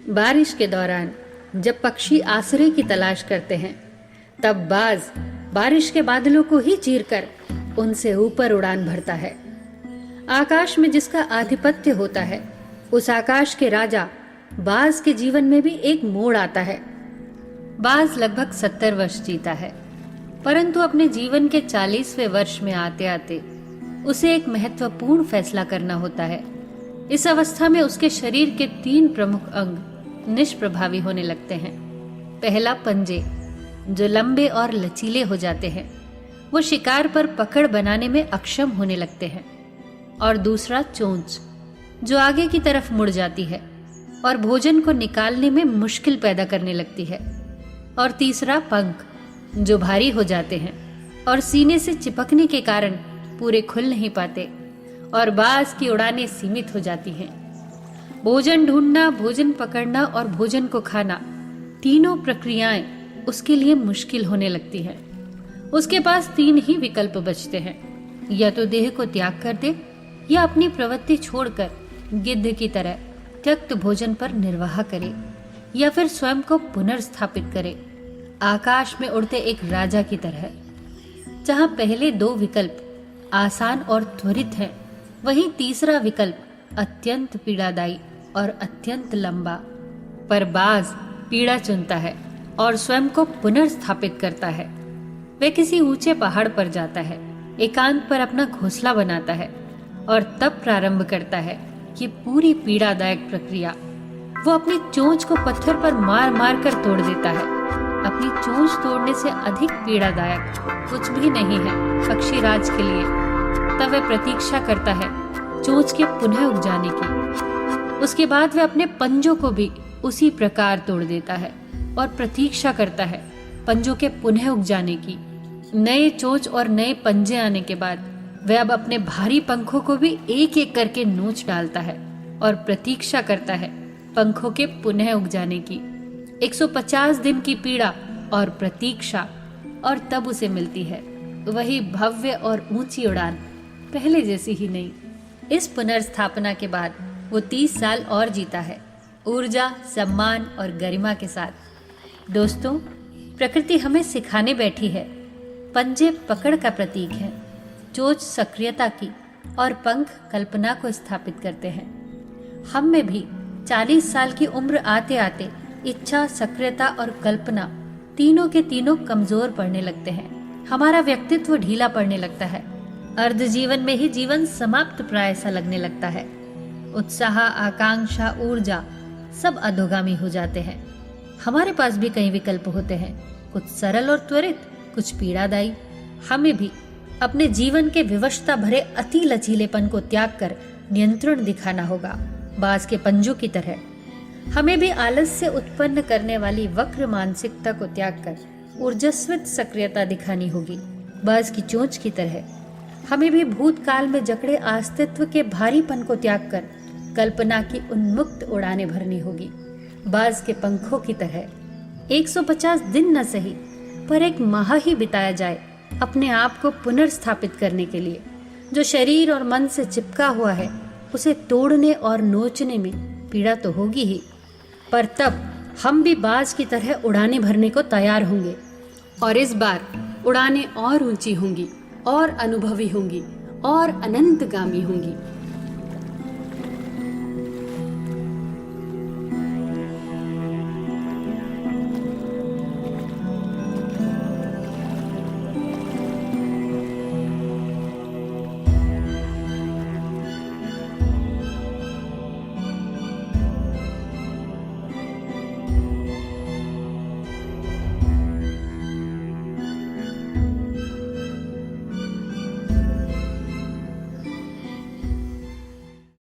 बारिश के दौरान जब पक्षी आश्रय की तलाश करते हैं, तब बाज बारिश के बादलों को ही चीरकर उनसे ऊपर उड़ान भरता है। आकाश में जिसका आधिपत्य होता है, उस आकाश के राजा बाज के जीवन में भी एक मोड़ आता है। बाज लगभग 70 वर्ष जीता है, परंतु अपने जीवन के 40वें वर्ष में आते आते उसे एक महत्वपूर्ण फैसला करना होता है। इस अवस्था में उसके शरीर के 3 प्रमुख अंग निष्प्रभावी होने लगते हैं। पहला, पंजे, जो लंबे और लचीले हो जाते हैं, वो शिकार पर पकड़ बनाने में अक्षम होने लगते हैं। और दूसरा, चोंच, जो आगे की तरफ मुड़ जाती है और भोजन को निकालने में मुश्किल पैदा करने लगती है। और तीसरा, पंख, जो भारी हो जाते हैं और सीने से चिपकने के कारण पूरे खुल नहीं पाते और बाज की उड़ानें सीमित हो जाती हैं। भोजन ढूंढना, भोजन पकड़ना और भोजन को खाना, तीनों प्रक्रियाएं उसके लिए मुश्किल होने लगती हैं। उसके पास 3 ही विकल्प बचते हैं, या तो देह को त्याग कर दे, या अपनी प्रवृत्ति छोड़कर गिद्ध की तरह त्यक्त भोजन पर निर्वाह करे, या फिर स्वयं को पुनर्स्थापित करे आकाश में उड़ते एक राजा की तरह। जहां पहले 2 विकल्प आसान और त्वरित हैं, वहीं तीसरा विकल्प अत्यंत पीड़ादायी और अत्यंत लंबा। पर बाज पीड़ा चुनता है और स्वयं को पुनर्स्थापित करता है। वह किसी ऊंचे पहाड़ पर जाता है, एकांत पर अपना घोंसला बनाता है और तब प्रारंभ करता है ये पूरी पीड़ादायक प्रक्रिया। वो अपनी चोंच को पत्थर पर मार मार कर तोड़ देता है। अपनी चोंच तोड़ने से अधिक पीड़ादायक कुछ भी नहीं है पक्षीराज के लिए। तब वह प्रतीक्षा करता है चोंच के पुनः उग जाने की। उसके बाद वह अपने पंजों को भी उसी प्रकार तोड़ देता है और प्रतीक्षा करता है पंजों के पुनः उग जाने की। नए चोंच और नए पंजे आने के बाद वह अब अपने भारी पंखों को भी एक एक करके नोच डालता है और प्रतीक्षा करता है पंखों के पुनः उग जाने की। 150 दिन की पीड़ा और प्रतीक्षा, और तब उसे मिलती है वही भव्य और ऊंची उड़ान, पहले जैसी ही नहीं। इस पुनर्स्थापना के बाद वो 30 साल और जीता है, ऊर्जा, सम्मान और गरिमा के साथ। दोस्तों, प्रकृति हमें सिखाने बैठी है। पंजे पकड़ का प्रतीक है, चोंच सक्रियता की और पंख कल्पना को स्थापित करते हैं। हम में भी 40 साल की उम्र आते आते इच्छा, सक्रियता और कल्पना तीनों के तीनों कमजोर पड़ने लगते हैं। हमारा व्यक्तित्व ढीला पड़ने लगता है। अर्ध जीवन में ही जीवन समाप्त प्राय सा लगने लगता है। उत्साह, आकांक्षा, ऊर्जा सब अधोगामी हो जाते हैं। हमारे पास भी कई विकल्प होते हैं, कुछ सरल और त्वरित, कुछ पीड़ादायी। हमें भी अपने जीवन के विवशता भरे अति लचीलेपन को त्याग कर नियंत्रण दिखाना होगा, बाज के पंजों की तरह। हमें भी आलस्य उत्पन्न करने वाली वक्र मानसिकता को त्याग कर ऊर्जस्वित सक्रियता दिखानी होगी, बाज की चोंच की तरह। हमें भी भूतकाल में जकड़े अस्तित्व के भारीपन को त्याग कर कल्पना की उन्मुक्त उड़ानें भरनी होगी, बाज के पंखों की तरह। 150 दिन न सही, पर 1 माह ही बिताया जाए अपने आप को पुनर्स्थापित करने के लिए। जो शरीर और मन से चिपका हुआ है, उसे तोड़ने और नोचने में पीड़ा तो होगी ही, पर तब हम भी बाज की तरह उड़ानें भरने को तैयार होंगे। और इस बार उड़ानें और ऊंची होंगी, और अनुभवी होंगी, और अनंतगामी होंगी।